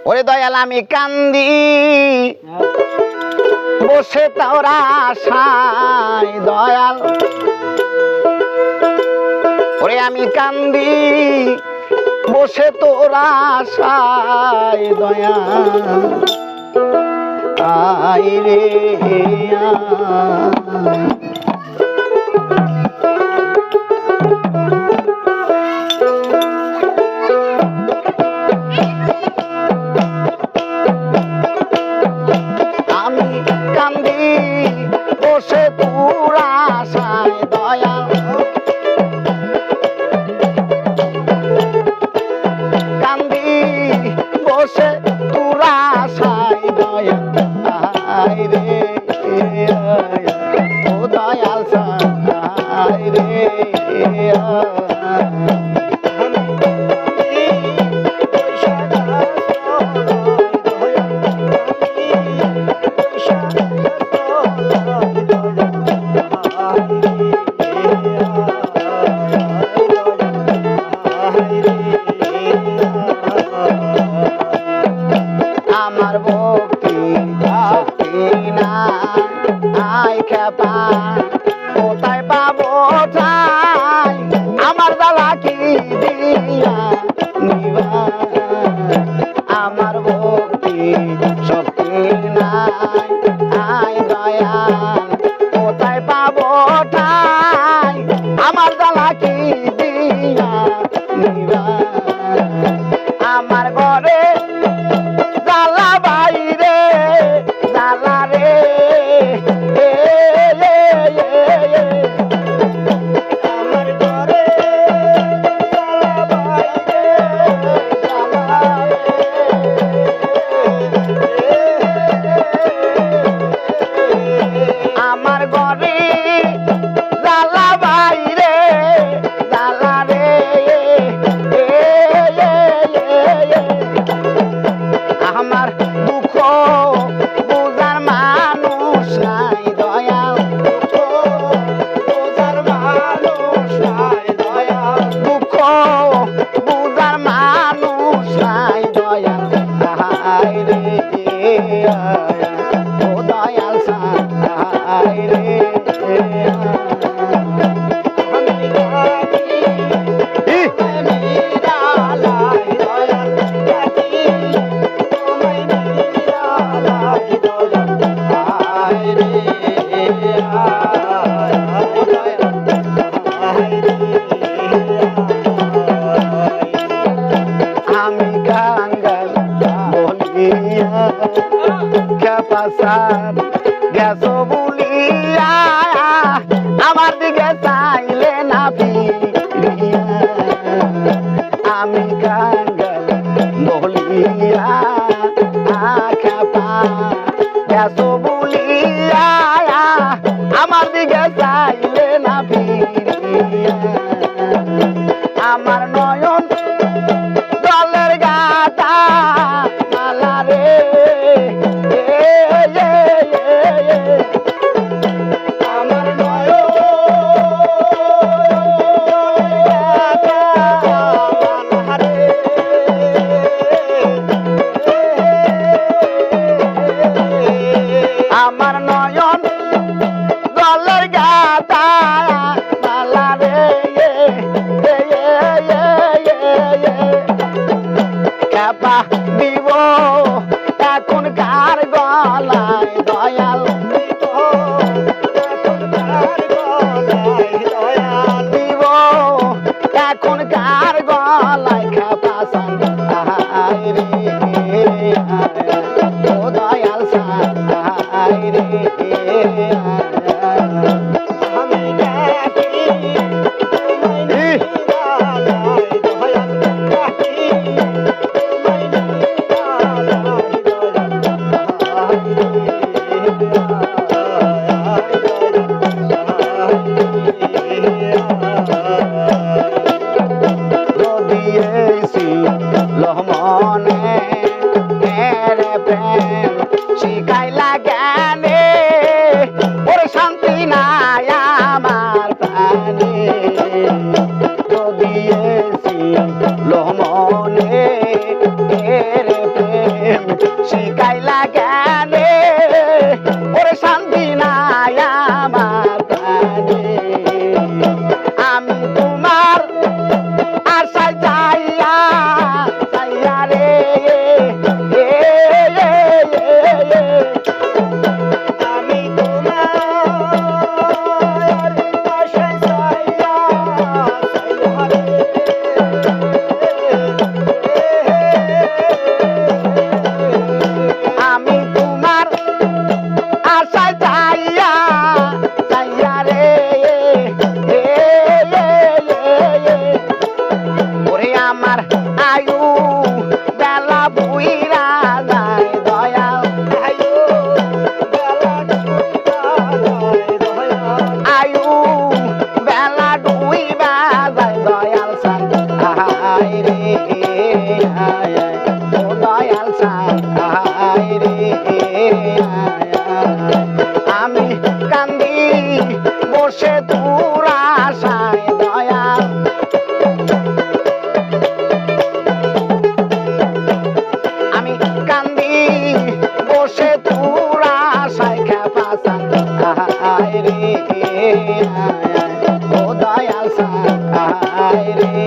ওরে দয়াল আমি কান্দি বসে তোরা আশায় দয়াল, ওরে আমি কান্দি বসে তোরা আশায় দয়াল, আই রে আমি কান্দি বসে তোরা আশায় দয়াল, কান্দি বসে তোরা আশায় দয়াল, আই রে ও দয়াল আই রে আমার ভক্তি শক্তি নাই খেপা কোথায় পাবো ঠাই, আমার জ্বালা কি দিয়া নিবা, আমার ভক্তি শক্তি নাই আই দয়াল কোথায় পাবো ঠাই, আমার জ্বালা কি দিয়া নিবা, আমার ঘরে জ্বালা বাইরে জ্বালা রে আমার ঘরে জ্বালা বাইরে জ্বালা আমার ঘরে জ্বালা বাইরে জ্বালা রে আমার দুঃখ বুঝার মানুষ নাই দয়াল, বুঝার মানুষ নাই দয়াল, দুঃখ বুঝার মানুষ নাই দয়াল, আই রে ও দয়াল আই রে আমি গাঙ্গাল বলিয়া খেপাসার গেছো বলিয়া, আমার দিকে চাইলে না ফিরিয়া, আমি গাঙ্গাল বলিয়া খেপা গেছো বলিয়া, আমার দিকে চাইলে না ফিরিয়া, আমার নয়ন জলের গাটা মালা রে আমার নয়ন মালা রে আমার নয়ন জলের গাটা মালা রে খেপা দিব এখন কার গলায় দয়াল, দিব এখন কার গলায় খেপা সান আই রে ও দয়াল আই রে আমি আশায় রে আমি কান্দি বসে তোর আশায় দয়াল আমি কান্দি বসে তোর আশায় খেপা আয় রে ও দয়াল সাহায় রে